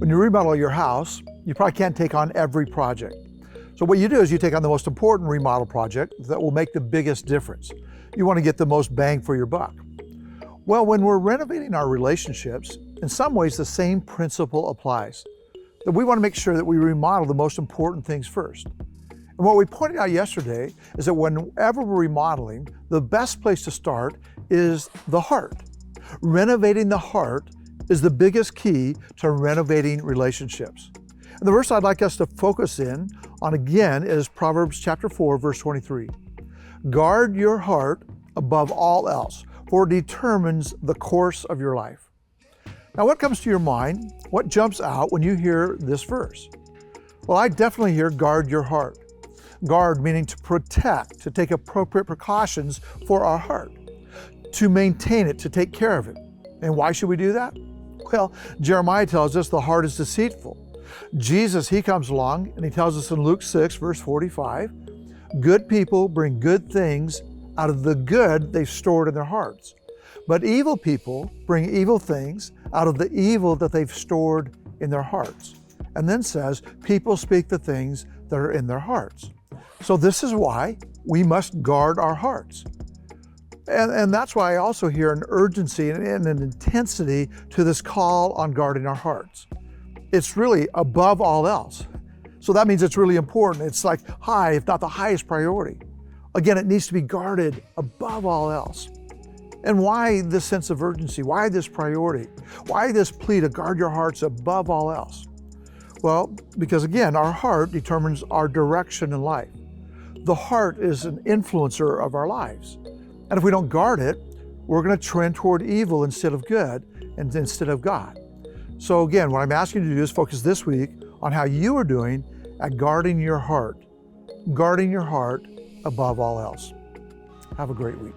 When you remodel your house, you probably can't take on every project. So what you do is you take on the most important remodel project that will make the biggest difference. You want to get the most bang for your buck. Well, when we're renovating our relationships, in some ways the same principle applies. That we want to make sure that we remodel the most important things first. And what we pointed out yesterday is that whenever we're remodeling, the best place to start is the heart. Renovating the heart is the biggest key to renovating relationships. And the verse I'd like us to focus in on again is Proverbs chapter 4, verse 23. Guard your heart above all else, for it determines the course of your life. Now, what comes to your mind? What jumps out when you hear this verse? Well, I definitely hear guard your heart. Guard meaning to protect, to take appropriate precautions for our heart, to maintain it, to take care of it. And why should we do that? Well, Jeremiah tells us the heart is deceitful. Jesus, he comes along and he tells us in Luke 6, verse 45, good people bring good things out of the good they've stored in their hearts. But evil people bring evil things out of the evil that they've stored in their hearts. And then says, people speak the things that are in their hearts. So this is why we must guard our hearts. And that's why I also hear an urgency and an intensity to this call on guarding our hearts. It's really above all else. So that means it's really important. It's like high, if not the highest priority. Again, it needs to be guarded above all else. And why this sense of urgency? Why this priority? Why this plea to guard your hearts above all else? Well, because again, our heart determines our direction in life. The heart is an influencer of our lives. And if we don't guard it, we're going to trend toward evil instead of good and instead of God. So again, what I'm asking you to do is focus this week on how you are doing at guarding your heart above all else. Have a great week.